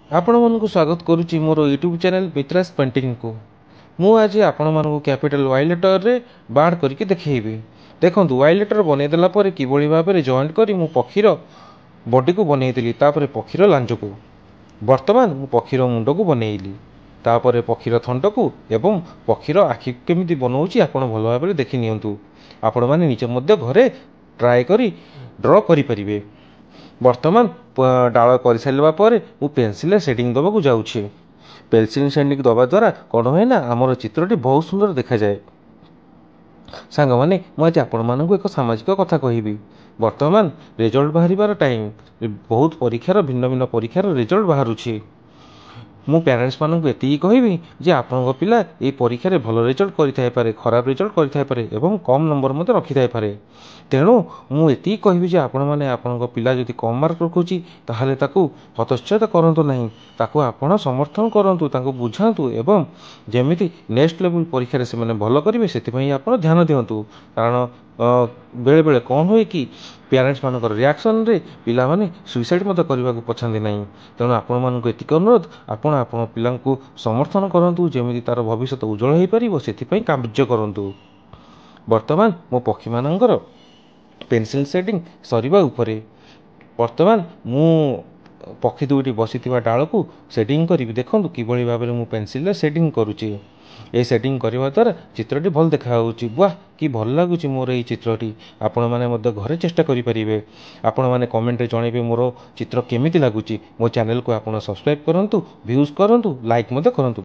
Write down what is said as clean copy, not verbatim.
ଆପଣମାନଙ୍କୁ ସ୍ୱାଗତ କରୁଛି ମୋର ୟୁଟ୍ୟୁବ୍ ଚ୍ୟାନେଲ୍ ମିତ୍ରାସ୍ ପେଣ୍ଟିଂକୁ। ମୁଁ ଆଜି ଆପଣମାନଙ୍କୁ କ୍ୟାପିଟାଲ୍ ୱାଇ ଲେଟରରେ ବାଡ଼ କରିକି ଦେଖେଇବି। ଦେଖନ୍ତୁ, ୱାଇ ଲେଟର ବନେଇଦେଲା ପରେ କିଭଳି ଭାବରେ ଜଏଣ୍ଟ କରି ମୁଁ ପକ୍ଷୀର ବଡ଼ିକୁ ବନେଇଥିଲି, ତାପରେ ପକ୍ଷୀର ଲାଞ୍ଜକୁ। ବର୍ତ୍ତମାନ ମୁଁ ପକ୍ଷୀର ମୁଣ୍ଡକୁ ବନେଇଲି, ତାପରେ ପକ୍ଷୀର ଥଣ୍ଟକୁ ଏବଂ ପକ୍ଷୀର ଆଖିକୁ କେମିତି ବନଉଛି ଆପଣ ଭଲ ଭାବରେ ଦେଖି ନିଅନ୍ତୁ। ଆପଣମାନେ ନିଜେ ମଧ୍ୟ ଘରେ ଟ୍ରାଏ କରି ଡ୍ର କରିପାରିବେ। ବର୍ତ୍ତମାନ ଡାଳ କରିସାରିବା ପରେ ମୁଁ ପେନସିଲରେ ସେଡ଼ିଂ ଦେବାକୁ ଯାଉଛି। ପେନସିଲ ସେଡ଼ିଂ ଦେବା ଦ୍ୱାରା କ'ଣ ହୁଏ ନା, ଆମର ଚିତ୍ରଟି ବହୁତ ସୁନ୍ଦର ଦେଖାଯାଏ। ସାଙ୍ଗମାନେ, ମୁଁ ଆଜି ଆପଣମାନଙ୍କୁ ଏକ ସାମାଜିକ କଥା କହିବି। ବର୍ତ୍ତମାନ ରେଜଲ୍ଟ ବାହାରିବାର ଟାଇମ୍। ବହୁତ ପରୀକ୍ଷାର ଭିନ୍ନ ଭିନ୍ନ ପରୀକ୍ଷାର ରେଜଲ୍ଟ ବାହାରୁଛି। ମୁଁ ପ୍ୟାରେଣ୍ଟସ୍ମାନଙ୍କୁ ଏତିକି କହିବି ଯେ ଆପଣଙ୍କ ପିଲା ଏହି ପରୀକ୍ଷାରେ ଭଲ ରେଜଲ୍ଟ କରିଥାଇପାରେ, ଖରାପ ରେଜଲ୍ଟ କରିଥାଇପାରେ ଏବଂ କମ୍ ନମ୍ବର ମଧ୍ୟ ରଖିଥାଇପାରେ। ତେଣୁ ମୁଁ ଏତିକି କହିବି ଯେ ଆପଣମାନେ ଆପଣଙ୍କ ପିଲା ଯଦି କମ୍ ମାର୍କ ରଖୁଛି ତାହେଲେ ତାକୁ ହତୋତ୍ସାହିତ କରନ୍ତୁ ନାହିଁ। ତାକୁ ଆପଣ ସମର୍ଥନ କରନ୍ତୁ, ତାଙ୍କୁ ବୁଝାନ୍ତୁ ଏବଂ ଯେମିତି ନେକ୍ସଟ ଲେଭେଲ ପରୀକ୍ଷାରେ ସେମାନେ ଭଲ କରିବେ ସେଥିପାଇଁ ଆପଣ ଧ୍ୟାନ ଦିଅନ୍ତୁ। କାରଣ ବେଳେବେଳେ କ'ଣ ହୁଏ କି, ପ୍ୟାରେଣ୍ଟସ୍ମାନଙ୍କର ରିଆକ୍ସନରେ ପିଲାମାନେ ସୁଇସାଇଡ଼୍ ମଧ୍ୟ କରିବାକୁ ପଛାନ୍ତି ନାହିଁ। ତେଣୁ ଆପଣମାନଙ୍କୁ ଏତିକି ଅନୁରୋଧ, ଆପଣ ଆପଣ ପିଲାଙ୍କୁ ସମର୍ଥନ କରନ୍ତୁ, ଯେମିତି ତା'ର ଭବିଷ୍ୟତ ଉଜ୍ଜଳ ହୋଇପାରିବ ସେଥିପାଇଁ କାର୍ଯ୍ୟ କରନ୍ତୁ। ବର୍ତ୍ତମାନ ମୋ ପକ୍ଷୀମାନଙ୍କର ପେନସିଲ ସେଡ଼ିଂ ସରିବା ଉପରେ। ବର୍ତ୍ତମାନ ମୁଁ ପକ୍ଷୀ ଦୁଇଟି ବସିଥିବା ଡାଳକୁ ସେଡ଼ିଂ କରିବି। ଦେଖନ୍ତୁ କିଭଳି ଭାବରେ ମୁଁ ପେନସିଲରେ ସେଡ଼ିଂ କରୁଛି। ଏହି ସେଡ଼ିଂ କରିବା ଦ୍ୱାରା ଚିତ୍ରଟି ଭଲ ଦେଖାହେଉଛି। ବାଃ, କି ଭଲ ଲାଗୁଛି ମୋର ଏହି ଚିତ୍ରଟି। ଆପଣମାନେ ମଧ୍ୟ ଘରେ ଚେଷ୍ଟା କରିପାରିବେ। ଆପଣମାନେ କମେଣ୍ଟରେ ଜଣାଇବେ ମୋର ଚିତ୍ର କେମିତି ଲାଗୁଛି। ମୋ ଚ୍ୟାନେଲକୁ ଆପଣ ସବସ୍କ୍ରାଇବ୍ କରନ୍ତୁ, ଭ୍ୟୁଜ୍ କରନ୍ତୁ, ଲାଇକ୍ ମଧ୍ୟ କରନ୍ତୁ।